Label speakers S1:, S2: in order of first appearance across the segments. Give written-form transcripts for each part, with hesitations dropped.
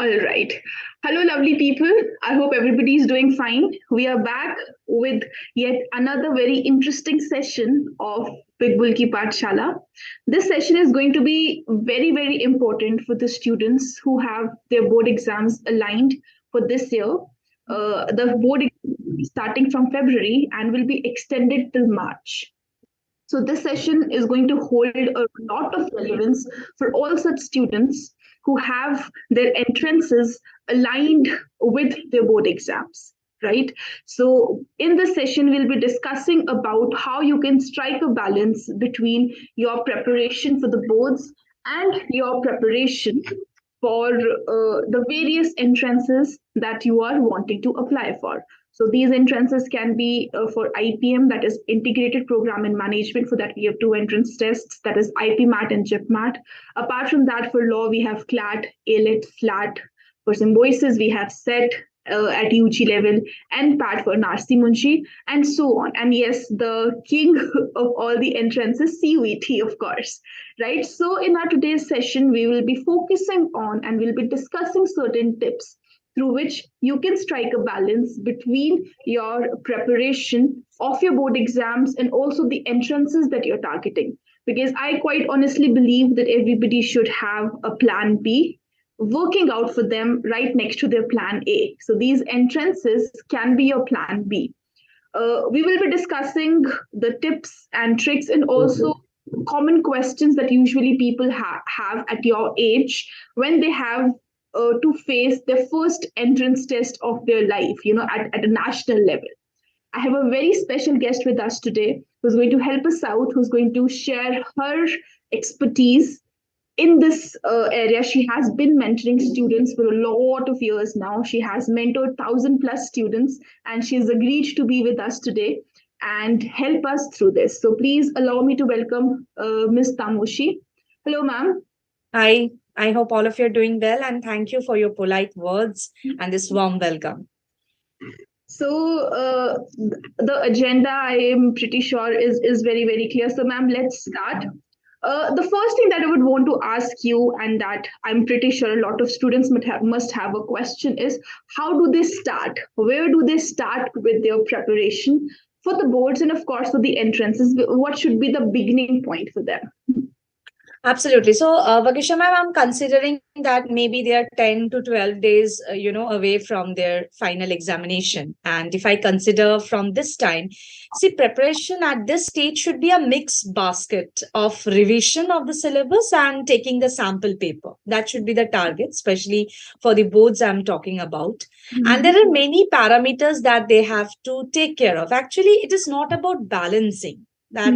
S1: All right. Hello, lovely people. I hope everybody is doing fine. We are back with yet another very interesting session of Big Bulki Pathshala. This session is going to be very, very important for the students who have their board exams aligned for this year. The board is starting from February and will be extended till March. So this session is going to hold a lot of relevance for all such students who have their entrances aligned with their board exams, right? So in this session, we'll be discussing about how you can strike a balance between your preparation for the boards and your preparation for the various entrances that you are wanting to apply for. So these entrances can be for IPM, that is Integrated Program in Management. For that, we have two entrance tests, that is IPMAT and GPMAT. Apart from that, for law, we have CLAT, AILET, SLAT. For symbiosis, we have CET at UG level, NPAT for Narsi Munshi, and so on. And yes, the king of all the entrances, CUET, of course, right? So in our today's session, we will be focusing on and we'll be discussing certain tips through which you can strike a balance between your preparation of your board exams and also the entrances that you're targeting. Because I quite honestly believe that everybody should have a plan B working out for them right next to their plan A. So these entrances can be your plan B. We will be discussing the tips and tricks and also common questions that usually people have at your age when they have to face their first entrance test of their life, at a national level. I have a very special guest with us today who's going to help us out, who's going to share her expertise in this area. She has been mentoring students for a lot of years now. She has mentored 1,000+ students, and she's agreed to be with us today and help us through this. So please allow me to welcome Ms. Tamoshi. Hello, ma'am.
S2: Hi. I hope all of you are doing well, and thank you for your polite words and this warm welcome.
S1: So the agenda, I am pretty sure, is very, very clear. So, ma'am, let's start. The first thing that I would want to ask you, and that I'm pretty sure a lot of students must have a question, is how do they start? Where do they start with their preparation for the boards and, of course, for the entrances? What should be the beginning point for them?
S2: Absolutely. So, Vakisha ma'am, I'm considering that maybe they are 10 to 12 days, away from their final examination. And if I consider from this time, see, preparation at this stage should be a mixed basket of revision of the syllabus and taking the sample paper. That should be the target, especially for the boards I'm talking about. And there are many parameters that they have to take care of. Actually, it is not about balancing. That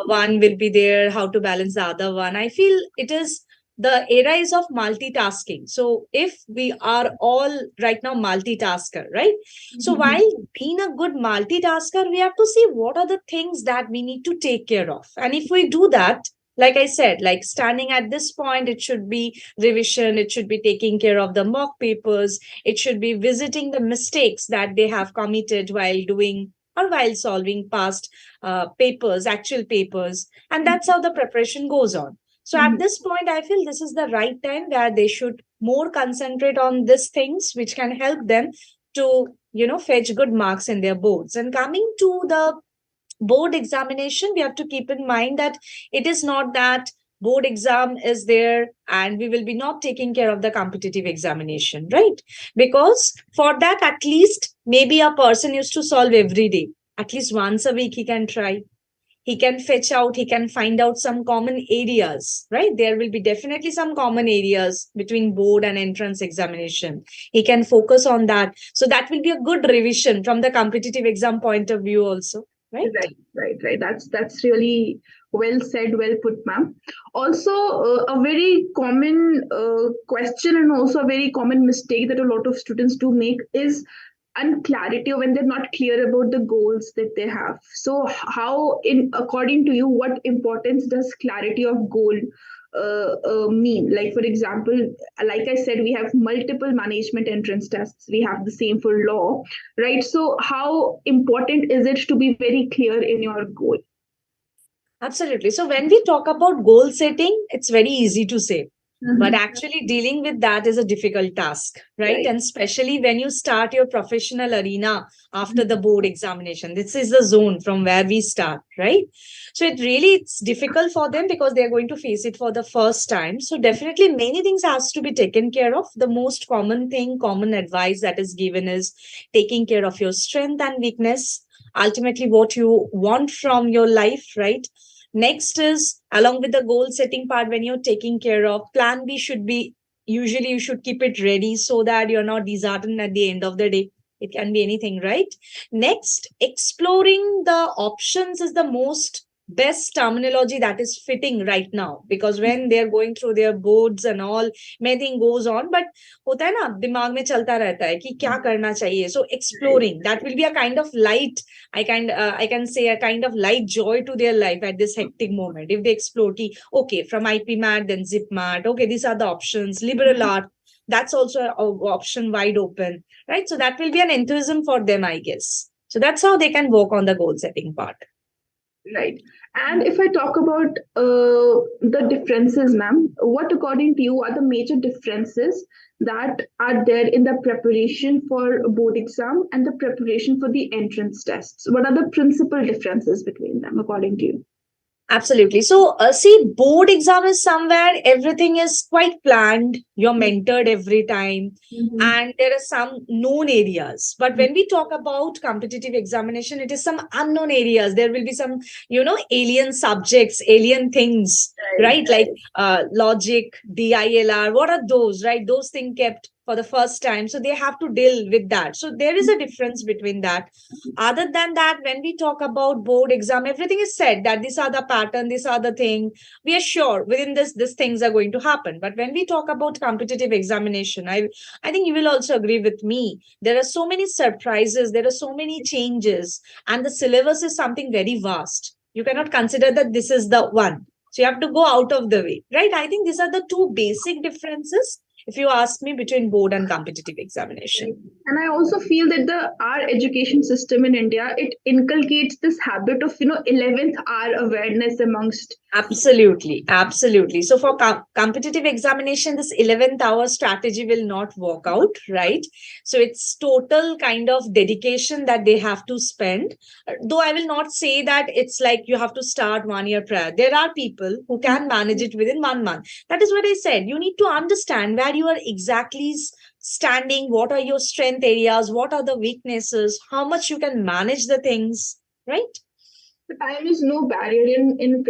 S2: one will be there, how to balance the other one. I feel it is the era is of multitasking. So if we are all right now multitasker, right? So while being a good multitasker, we have to see what are the things that we need to take care of. And if we do that, like I said, like standing at this point, it should be revision, it should be taking care of the mock papers, it should be visiting the mistakes that they have committed while doing or while solving past papers, actual papers. And that's how the preparation goes on. So at this point, I feel this is the right time where they should more concentrate on these things, which can help them to, fetch good marks in their boards. And coming to the board examination, we have to keep in mind that it is not that board exam is there and we will be not taking care of the competitive examination, right? Because for that, at least maybe a person used to solve every day. At least once a week he can try. He can fetch out, he can find out some common areas, right? There will be definitely some common areas between board and entrance examination. He can focus on that. So that will be a good revision from the competitive exam point of view also. Right.
S1: That's really well said, well put, ma'am. Also, a very common question and also a very common mistake that a lot of students do make is unclarity when they're not clear about the goals that they have. So, how, according to you, what importance does clarity of goal mean? Like, for example, like I said, we have multiple management entrance tests. We have the same for law, right? So how important is it to be very clear in your goal?
S2: Absolutely. So when we talk about goal setting, it's very easy to say. But actually dealing with that is a difficult task, right? And especially when you start your professional arena after the board examination, this is the zone from where we start, right? So it's difficult for them because they're going to face it for the first time. So definitely many things has to be taken care of. The most common advice that is given is taking care of your strength and weakness, ultimately what you want from your life, right? Next is along with the goal setting part, when you're taking care of plan B should be, usually you should keep it ready so that you're not disheartened at the end of the day. It can be anything, right? Next, exploring the options is the most best terminology that is fitting right now, because when they're going through their boards and all, many thing goes on, but होता है ना, दिमाग में चलता रहता है कि क्या करना चाहिए. So exploring, that will be a kind of light, I can say a kind of light joy to their life at this hectic moment. If they explore, okay, from IPMAT, then ZipMat, okay, these are the options, liberal art, that's also an option wide open, right? So that will be an enthusiasm for them, I guess. So that's how they can work on the goal setting part.
S1: Right. And if I talk about the differences, ma'am, what according to you are the major differences that are there in the preparation for a board exam and the preparation for the entrance tests? What are the principal differences between them according to you?
S2: Absolutely. So, see, board exam is somewhere everything is quite planned. You're mentored every time, and there are some known areas. But when we talk about competitive examination, it is some unknown areas. There will be some, alien subjects, alien things, right? Like logic, DILR. What are those, right? Those things kept for the first time. So they have to deal with that. So there is a difference between that. Other than that, when we talk about board exam, everything is said that these are the pattern, these are the thing. We are sure within these things are going to happen. But when we talk about competitive examination, I think you will also agree with me. There are so many surprises, there are so many changes, and the syllabus is something very vast. You cannot consider that this is the one. So you have to go out of the way, right? I think these are the two basic differences, if you ask me, between board and competitive examination.
S1: And I also feel that our education system in India, it inculcates this habit of 11th hour awareness amongst.
S2: Absolutely. So for competitive examination, this 11th hour strategy will not work out, right? So it's total kind of dedication that they have to spend. Though I will not say that it's like you have to start 1 year prior. There are people who can manage it within 1 month. That is what I said. You need to understand where you are exactly standing, what are your strength areas, what are the weaknesses, how much you can manage the things, right?
S1: The time is no barrier in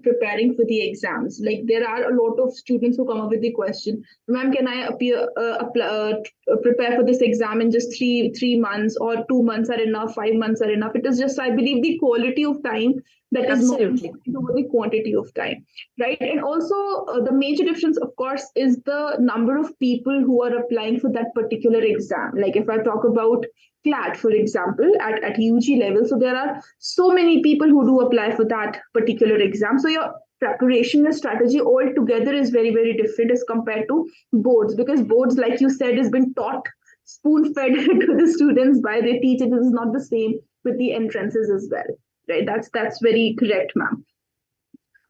S1: preparing for the exams. Like there are a lot of students who come up with the question, ma'am, can I prepare for this exam in just three months, or 2 months are enough, 5 months are enough? It is just, I believe, the quality of time that is more important over the quantity of time, right? And also the major difference, of course, is the number of people who are applying for that particular exam. Like if I talk about CLAT, for example, at UG level, so there are so many people who do apply for that particular exam. So your preparation, your strategy altogether is very, very different as compared to boards, because boards, like you said, has been taught, spoon fed to the students by their teachers. This is not the same with the entrances as well, right? That's very correct, ma'am.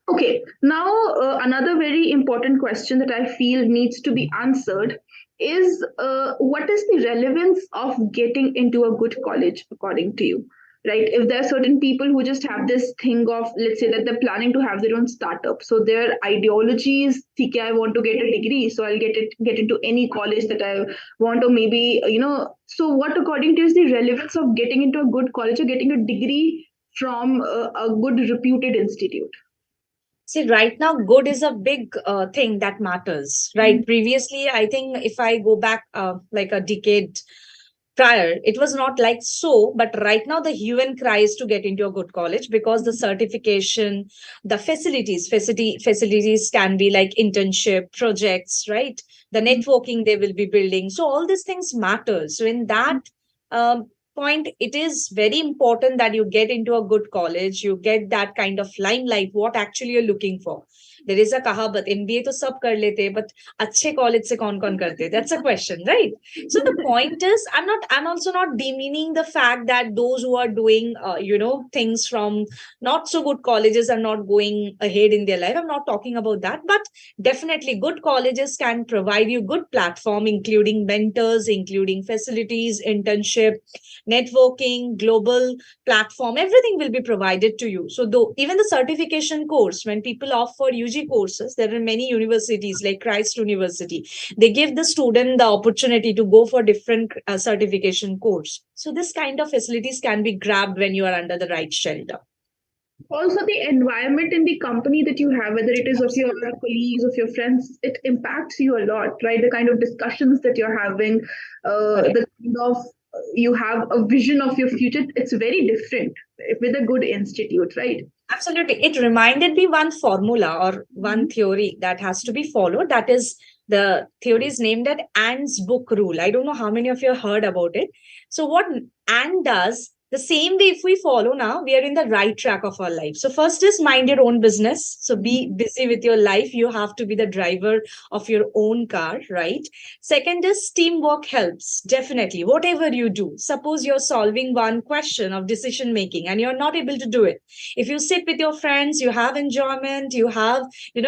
S1: Okay, now another very important question that I feel needs to be answered is what is the relevance of getting into a good college according to you? Right, if there are certain people who just have this thing of, let's say that they're planning to have their own startup, so their ideology is, okay, I want to get a degree, so I'll get into any college that I want, or maybe so what according to you is the relevance of getting into a good college or getting a degree from a good reputed institute?
S2: See, right now, good is a big thing that matters, right? Previously, I think if I go back like a decade prior, it was not like so. But right now, the hue and cry is to get into a good college, because the certification, the facilities can be like internship, projects, right? The networking they will be building. So all these things matter. So in that point, it is very important that you get into a good college, you get that kind of limelight, what actually you're looking for. There is a kahabat, MBA to sab kar lete, but अच्छे college se kaun karte? That's a question, right? So the point is, I'm also not demeaning the fact that those who are doing, things from not so good colleges are not going ahead in their life. I'm not talking about that, but definitely good colleges can provide you good platform, including mentors, including facilities, internship, networking, global platform, everything will be provided to you. So though even the certification course, when people opt for UG courses, there are many universities like Christ University, they give the student the opportunity to go for different certification course. So this kind of facilities can be grabbed when you are under the right shelter.
S1: Also, the environment in the company that you have, whether it is of your colleagues, of your friends, it impacts you a lot, right? The kind of discussions that you're having, the kind of you have a vision of your future, it's very different with a good institute, right?
S2: Absolutely. It reminded me one formula or one theory that has to be followed. That is, the theory is named as And's book rule. I don't know how many of you heard about it. So what And does, the same way if we follow now, we are in the right track of our life. So first is mind your own business. So be busy with your life. You have to be the driver of your own car, right? Second is teamwork helps. Definitely. Whatever you do, suppose you're solving one question of decision making and you're not able to do it. If you sit with your friends, you have enjoyment, you have,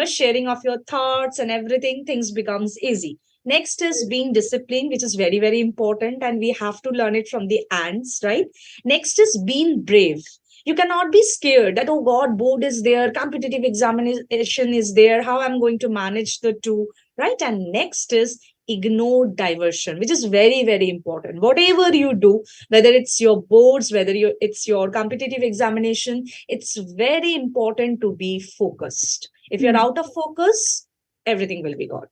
S2: sharing of your thoughts and everything, things becomes easy. Next is being disciplined, which is very, very important. And we have to learn it from the ants, right? Next is being brave. You cannot be scared that, oh God, board is there, competitive examination is there, how I'm going to manage the two, right? And next is ignore diversion, which is very, very important. Whatever you do, whether it's your boards, whether it's your competitive examination, it's very important to be focused. If you're out of focus, everything will be gone.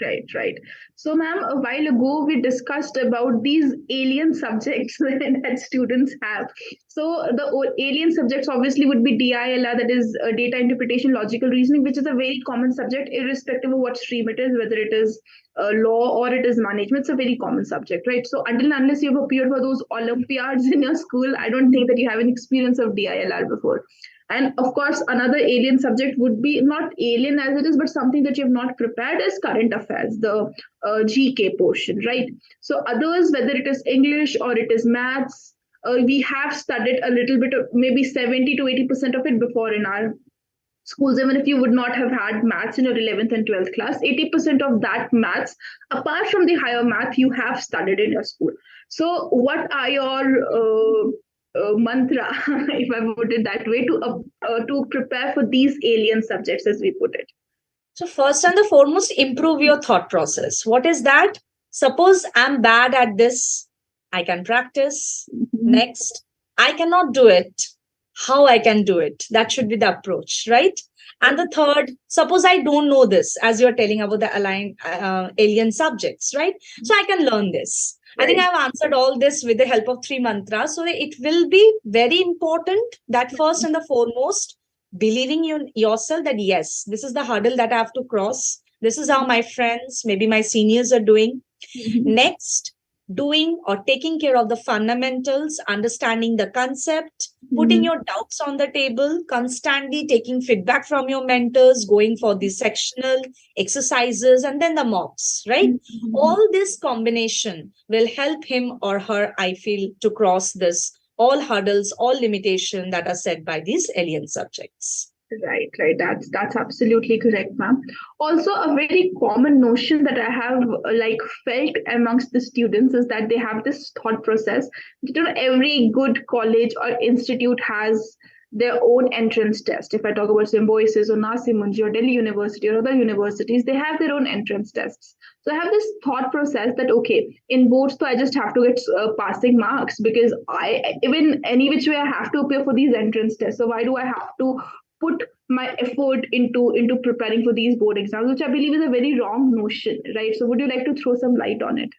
S1: Right. So, ma'am, a while ago we discussed about these alien subjects that students have. So, the alien subjects obviously would be DILR, that is data interpretation, logical reasoning, which is a very common subject, irrespective of what stream it is, whether it is law or it is management. It's a very common subject, right? So, until and unless you've appeared for those Olympiads in your school, I don't think that you have an experience of DILR before. And of course, another alien subject would be not alien as it is, but something that you have not prepared is current affairs, the GK portion, right? So others, whether it is English or it is maths, we have studied a little bit of maybe 70 to 80% of it before in our schools. Even if you would not have had maths in your 11th and 12th class, 80% of that maths, apart from the higher math, you have studied in your school. So what are your mantra, if I put it that way, to prepare for these alien subjects, as we put it?
S2: So first and the foremost, improve your thought process. What is that? Suppose I'm bad at this, I can practice. Next, I cannot do it. How I can do it? That should be the approach, right? And the third, suppose I don't know this, as you're telling about the alien subjects, right? So I can learn this. I think I've answered all this with the help of 3 mantras. So it will be very important that first and the foremost, believing in yourself that yes, this is the hurdle that I have to cross. This is how my friends, maybe my seniors are doing. Next, doing or taking care of the fundamentals, understanding the concept, putting your doubts on the table, constantly taking feedback from your mentors, going for the sectional exercises, and then the mocks, right? All this combination will help him or her, I feel, to cross this all hurdles, all limitations that are set by these alien subjects.
S1: Right. That's absolutely correct, ma'am. Also, a very common notion that I have felt amongst the students is that they have this thought process. Every good college or institute has their own entrance test. If I talk about Symbiosis or Nasimunji or Delhi University or other universities, they have their own entrance tests. So I have this thought process that, okay, in boards, so I just have to get passing marks, because even any which way I have to appear for these entrance tests. So why do I have to put my effort into preparing for these board exams, which I believe is a very wrong notion, right? So would you like to throw some light on it?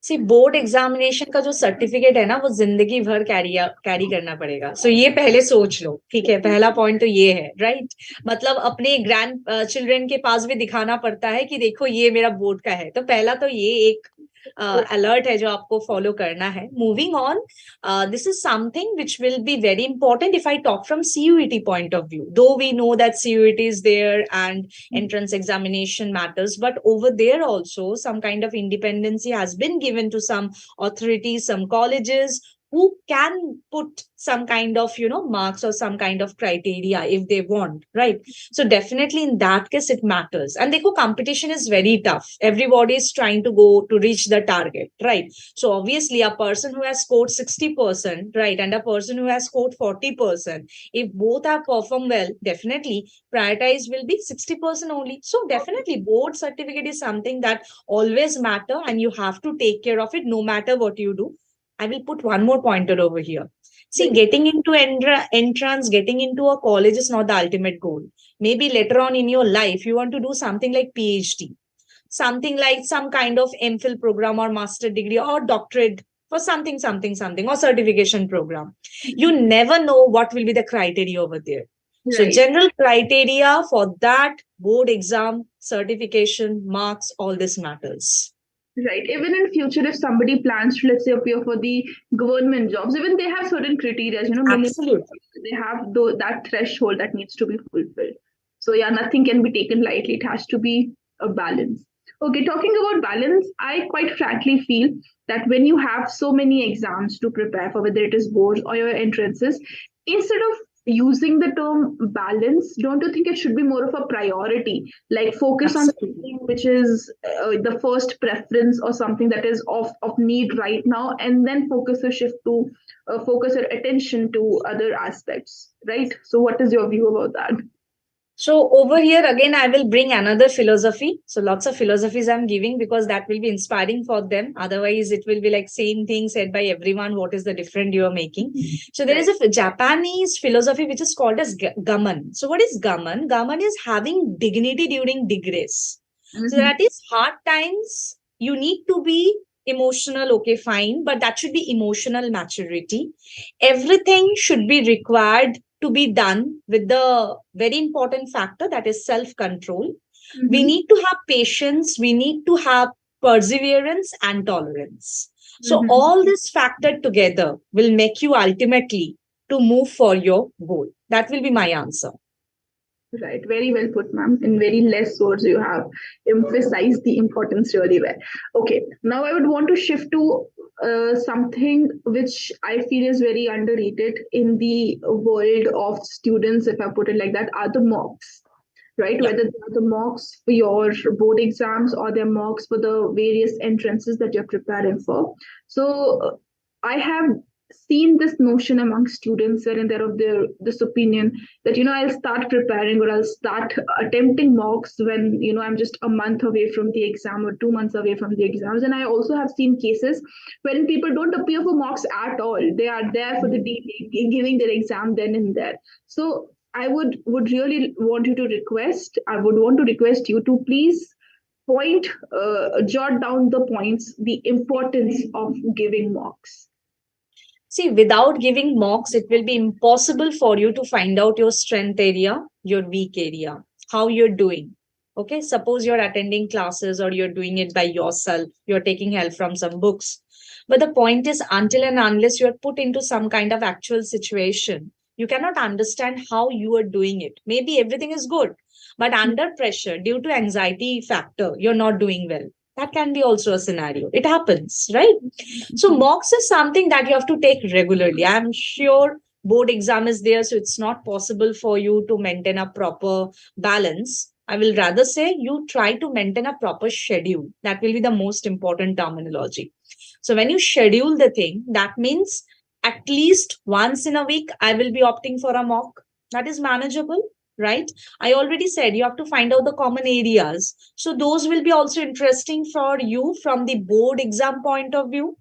S2: See, board examination का जो certificate है ना, वो जिंदगी भर carry करना पड़ेगा. सो ये पहले सोच लो, ठीक है? पहला पॉइंट तो ये है, राइट? मतलब अपने ग्रैंड चिल्ड्रन के पास भी दिखाना पड़ता है कि देखो ये मेरा बोर्ड का है. तो पहला तो ये एक अलर्ट है जो आपको फॉलो करना है. Moving on, this is something which will be very important if I talk from CUET point of view. Though we know that CUET is there and entrance examination matters, but over there also some kind of independency has been given to some authorities, some colleges who can put some kind of, marks or some kind of criteria if they want, right? So definitely in that case it matters. And the competition is very tough. Everybody is trying to go to reach the target, right? So obviously a person who has scored 60%, right, and a person who has scored 40%, if both are performed well, definitely prioritize will be 60% only. So definitely board certificate is something that always matter, and you have to take care of it no matter what you do. I will put one more pointer over here. See, getting into entrance, getting into a college is not the ultimate goal. Maybe later on in your life, you want to do something like PhD, something like some kind of MPhil program or master degree or doctorate for something, or certification program. You never know what will be the criteria over there. So
S1: Right.
S2: general criteria for that board exam, certification, marks, all this matters.
S1: Right. Even in future, if somebody plans to, let's say, appear for the government jobs, even they have certain criteria, minimum,
S2: Absolutely.
S1: they have that threshold that needs to be fulfilled. So yeah, nothing can be taken lightly. It has to be a balance. Okay, talking about balance, I quite frankly feel that when you have so many exams to prepare for, whether it is boards or your entrances, instead of using the term balance, don't you think it should be more of a priority? Like focus on
S2: Absolutely.
S1: something which is the first preference or something that is of need right now, and then focus your attention to other aspects, right? So what is your view about that?
S2: So over here again, I will bring another philosophy. So lots of philosophies I'm giving because that will be inspiring for them. Otherwise, it will be like same thing said by everyone. What is the different you are making? So there is a Japanese philosophy which is called as gaman. So what is gaman? Gaman is having dignity during disgrace. So that is hard times. You need to be emotional, okay, fine, but that should be emotional maturity. Everything should be required to be done with the very important factor that is self control. We need to have patience, we need to have perseverance and tolerance. So, all this factor together will make you ultimately to move for your goal. That will be my answer.
S1: Right, very well put, ma'am. In very less words, you have emphasized the importance really well. Okay, now I would want to shift to something which I feel is very underrated in the world of students, if I put it like that, are the mocks, right?
S2: Yeah.
S1: Whether they are the mocks for your board exams or they're mocks for the various entrances that you're preparing for. So I have seen this notion among students wherein they're of this opinion that I'll start preparing or I'll start attempting mocks when I'm just a month away from the exam or 2 months away from the exams. And I also have seen cases when people don't appear for mocks at all. They are there for the day, giving their exam then and there. So I would really want you to request. I would want to request you to please jot down the points, the importance of giving mocks.
S2: See, without giving mocks, it will be impossible for you to find out your strength area, your weak area, how you're doing. Okay, suppose you're attending classes or you're doing it by yourself, you're taking help from some books. But the point is, until and unless you're put into some kind of actual situation, you cannot understand how you are doing it. Maybe everything is good, but under pressure, due to anxiety factor, you're not doing well. That can be also a scenario. It happens, right? So mocks is something that you have to take regularly. I'm sure board exam is there, so it's not possible for you to maintain a proper balance. I will rather say you try to maintain a proper schedule. That will be the most important terminology. So when you schedule the thing, that means at least once in a week, I will be opting for a mock. That is manageable, right? I already said you have to find out the common areas. So those will be also interesting for you from the board exam point of view.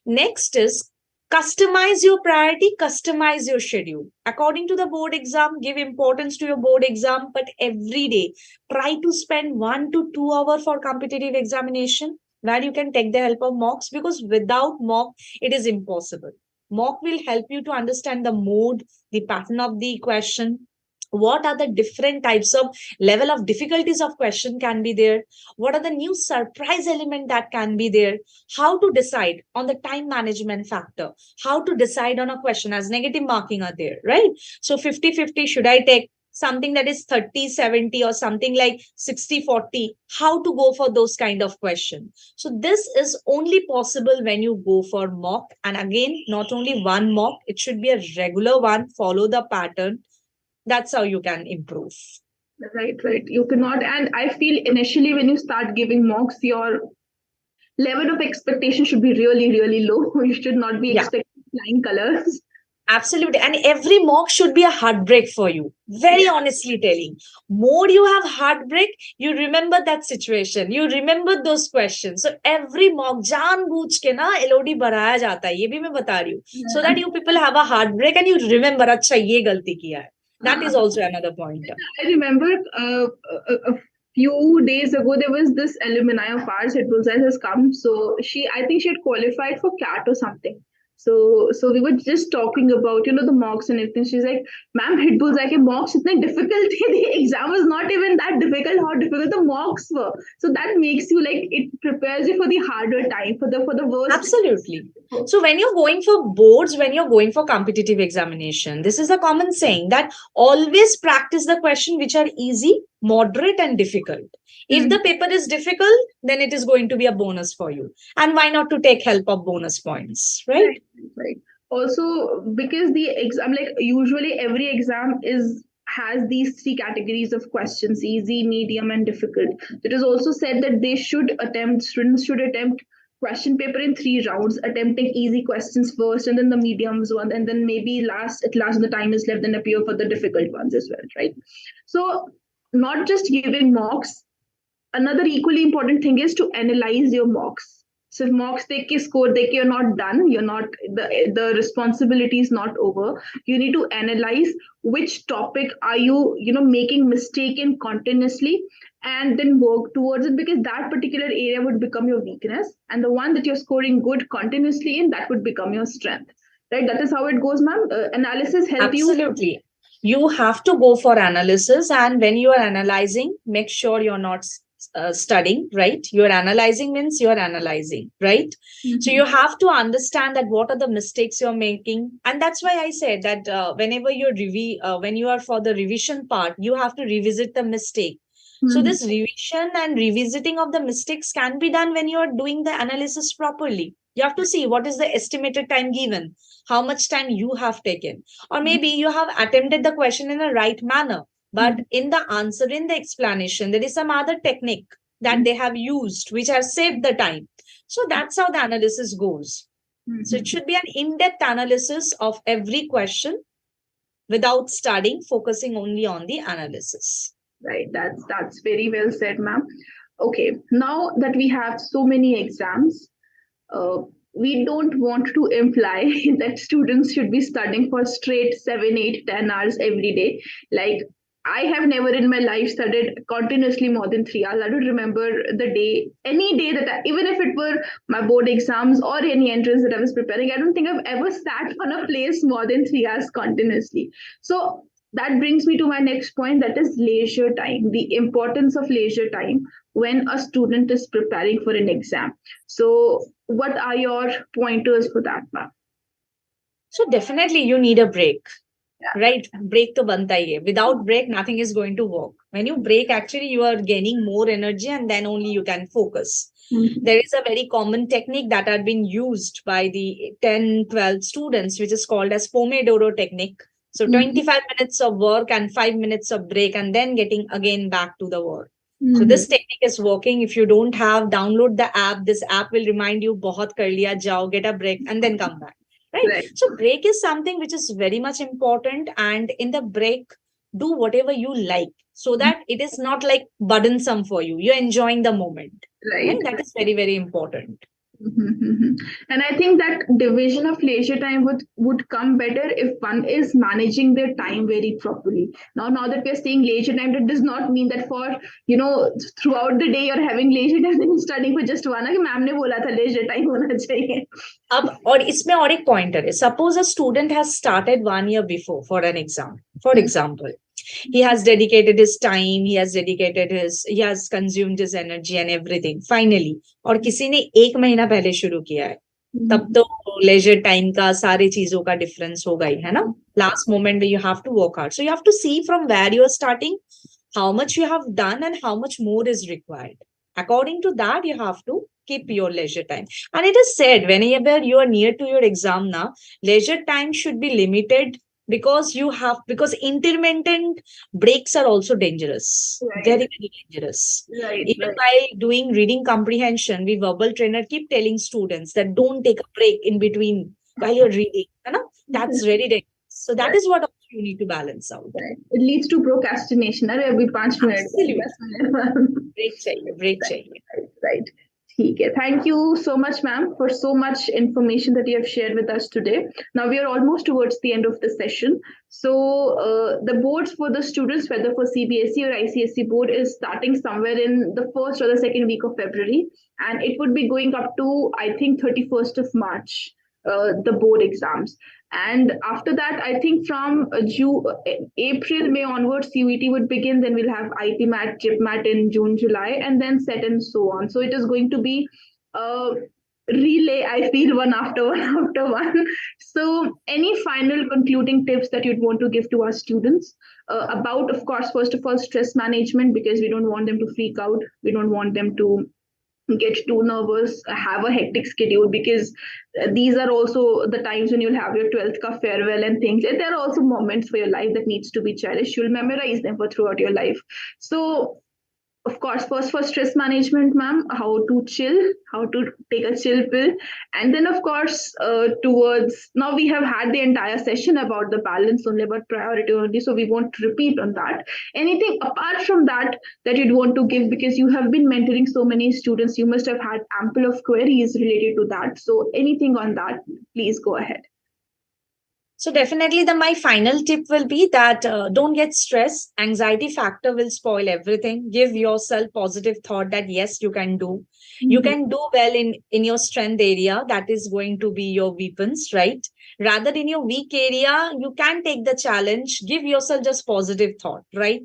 S2: Next is customize your priority, customize your schedule. According to the board exam, give importance to your board exam, but every day try to spend 1 to 2 hours for competitive examination where you can take the help of mocks, because without mock, it is impossible. Mock will help you to understand the mode, the pattern of the question, What are the different types of level of difficulties of question can be there? What are the new surprise element that can be there? How to decide on the time management factor? How to decide on a question as negative marking are there, right? So 50-50, should I take something that is 30-70 or something like 60-40? How to go for those kind of questions? So this is only possible when you go for mock. And again, not only one mock, it should be a regular one, follow the pattern. That's how you can improve.
S1: Right, right. You cannot, and I feel initially when you start giving mocks, your level of expectation should be really, really low. You should not be expecting flying colors.
S2: Absolutely. And every mock should be a heartbreak for you. Very honestly telling. More you have heartbreak, you remember that situation. You remember those questions. So every mock, जानबूझ के ना LOD बढ़ाया जाता है. ये भी मैं बता रही हूँ. So that you people have a heartbreak and you remember, अच्छा ये गलती किया है. That is also another point.
S1: I remember a few days ago, there was this alumni of ours, Hitbullseye has come. So I think she had qualified for CLAT or something. So we were just talking about, the mocks and everything. She's like, ma'am, Hitbullseye ke mocks itne difficult the exam was not even that difficult, how difficult the mocks were. So that makes you like, it prepares you for the harder time, for the worst.
S2: Absolutely. So when you're going for boards, when you're going for competitive examination, this is a common saying that always practice the question which are easy, moderate and difficult. If the paper is difficult, then it is going to be a bonus for you. And why not to take help of bonus points, right?
S1: Right. Also, because the exam, like usually every exam has these three categories of questions: easy, medium, and difficult. It is also said that students should attempt question paper in 3 rounds, attempting easy questions first, and then the mediums one, and then maybe at last the time is left, then appear for the difficult ones as well, right? So, not just giving mocks. Another equally important thing is to analyze your mocks. So if mocks take a score, you're not done. You're not the responsibility is not over. You need to analyze which topic are you making mistake in continuously, and then work towards it, because that particular area would become your weakness, and the one that you're scoring good continuously in, that would become your strength. Right? That is how it goes, ma'am. Analysis help you.
S2: Absolutely. You have to go for analysis, and when you are analyzing, make sure you're not studying, right? You're analyzing means you're analyzing, right? So you have to understand that what are the mistakes you're making. And that's why I said that whenever when you are for the revision part, you have to revisit the mistake. So this revision and revisiting of the mistakes can be done when you are doing the analysis properly. You have to see what is the estimated time given, how much time you have taken, or maybe you have attempted the question in a right manner. But in the answer, in the explanation, there is some other technique that they have used, which has saved the time. So that's how the analysis goes. So it should be an in-depth analysis of every question without studying, focusing only on the analysis.
S1: Right. That's very well said, ma'am. Okay. Now that we have so many exams, we don't want to imply that students should be studying for straight 7, 8, 10 hours every day. Like, I have never in my life studied continuously more than 3 hours. I don't remember any day that even if it were my board exams or any entrance that I was preparing, I don't think I've ever sat on a place more than 3 hours continuously. So that brings me to my next point, that is leisure time, the importance of leisure time when a student is preparing for an exam. So what are your pointers for that, ma'am?
S2: So definitely you need a break. Right? Break to banta hai. Without break, nothing is going to work. When you break, actually, you are gaining more energy and then only you can focus. There is a very common technique that had been used by the 10, 12 students, which is called as Pomodoro technique. So 25 minutes of work and 5 minutes of break, and then getting again back to the work. So this technique is working. If you don't have, download the app. This app will remind you, bahut kar liya, jao, get a break, and then come back. Right? So break is something which is very much important, and in the break, do whatever you like, so that it is not like burdensome for you. You're enjoying the moment. Right? That is very, very important.
S1: And I think that division of leisure time would come better if one is managing their time very properly. Now that we're saying leisure time, that does not mean that for throughout the day you're having leisure time and studying for just one. Ma'am ne bola tha leisure time hona chahiye.
S2: अब और इसमें और एक pointer है. Suppose a student has started 1 year before for an exam, for example, He has dedicated his time, he has consumed his energy and everything. Finally, और किसी ने 1 महीना पहले शुरू किया है, तब तो लेजर टाइम का सारी चीजों का डिफरेंस होगा ही, है ना? लास्ट मोमेंट में you have to work hard, so you have to see from where you are starting, how much you have done and how much more is required. According to that, you have to keep your leisure time. And it is said, whenever you are near to your exam now, leisure time should be limited, because intermittent breaks are also dangerous.
S1: Right.
S2: Very, very dangerous.
S1: Right.
S2: Even
S1: Right.
S2: while doing reading comprehension, we verbal trainer keep telling students that don't take a break in between while you're reading. You know? That's very dangerous. So that is what you need to balance out.
S1: Right. It leads to procrastination. अरे अभी 5 minute,
S2: Absolutely.
S1: 10 minute
S2: Break चाहिए, break चाहिए.
S1: Right. ठीक है. Thank you so much, ma'am, for so much information that you have shared with us today. Now we are almost towards the end of the session. So the boards for the students, whether for CBSE or ICSE board, is starting somewhere in the first or the second week of February, and it would be going up to, I think, 31st of March, the board exams. And after that, I think from April, May onwards, CUET would begin. Then we'll have IPMAT, GIPMAT in June, July, and then SET and so on. So it is going to be a relay, I feel, one after one after one. So any final concluding tips that you'd want to give to our students about, of course, first of all, stress management, because we don't want them to freak out. We don't want them to get too nervous, have a hectic schedule, because these are also the times when you'll have your 12th ka farewell and things. And there are also moments for your life that needs to be cherished. You'll memorize them for throughout your life. So of course, first for stress management, ma'am, how to chill, how to take a chill pill. And then, of course, towards, now we have had the entire session about the balance only, about priority only, so we won't repeat on that. Anything apart from that that you'd want to give, because you have been mentoring so many students, you must have had ample of queries related to that. So anything on that, please go ahead.
S2: So definitely my final tip will be that don't get stressed. Anxiety factor will spoil everything. Give yourself positive thought that yes, you can do. Mm-hmm. You can do well in your strength area. That is going to be your weapons, right? Rather in your weak area, you can take the challenge. Give yourself just positive thought, right?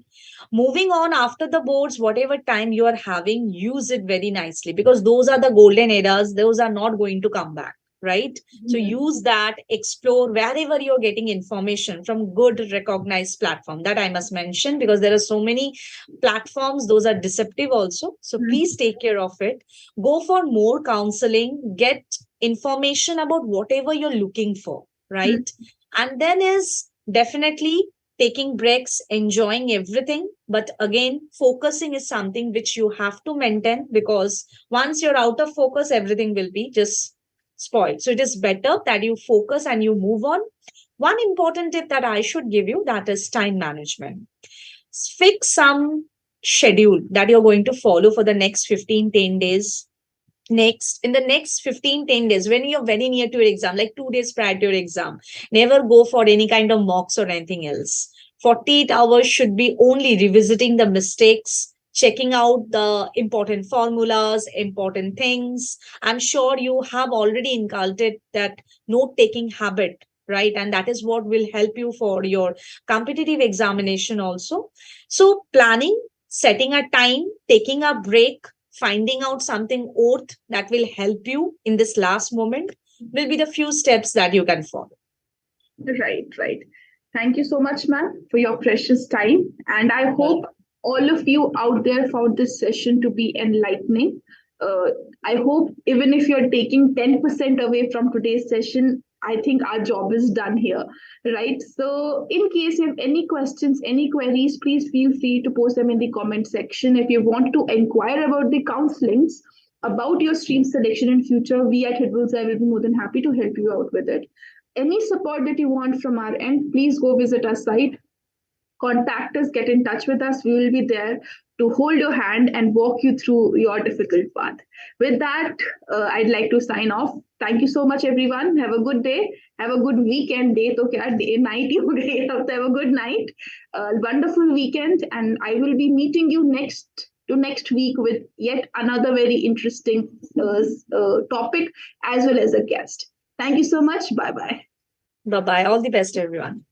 S2: Moving on after the boards, whatever time you are having, use it very nicely, because those are the golden eras. Those are not going to come back. Right? Mm-hmm. So use that, explore wherever you're getting information from good recognized platform. That I must mention, because there are so many platforms, those are deceptive also. So please take care of it. Go for more counseling, get information about whatever you're looking for, right? And then is definitely taking breaks, enjoying everything. But again, focusing is something which you have to maintain, because once you're out of focus, everything will be just spoiled. So it is better that you focus and you move on. One important tip that I should give you, that is time management. Fix some schedule that you're going to follow for the next 10 days. In the next 10 days, when you're very near to your exam, like 2 days prior to your exam, never go for any kind of mocks or anything else. 48 hours should be only revisiting the mistakes, checking out the important formulas, important things. I'm sure you have already inculcated that note-taking habit, right? And that is what will help you for your competitive examination also. So planning, setting a time, taking a break, finding out something that will help you in this last moment will be the few steps that you can follow.
S1: Right. Thank you so much, ma'am, for your precious time. And I hope all of you out there found this session to be enlightening. I hope even if you're taking 10% away from today's session, I think our job is done here, right? So in case you have any questions, any queries, please feel free to post them in the comment section. If you want to inquire about the counselings, about your stream selection in future, we at Hitbullseye will be more than happy to help you out with it. Any support that you want from our end, please go visit our site. Contact us, get in touch with us. We will be there to hold your hand and walk you through your difficult path. With that, I'd like to sign off. Thank you so much, everyone. Have a good day. Have a good weekend. Day night. Have a good night. Wonderful weekend. And I will be meeting you next week with yet another very interesting topic, as well as a guest. Thank you so much. Bye-bye.
S2: Bye-bye. All the best, everyone.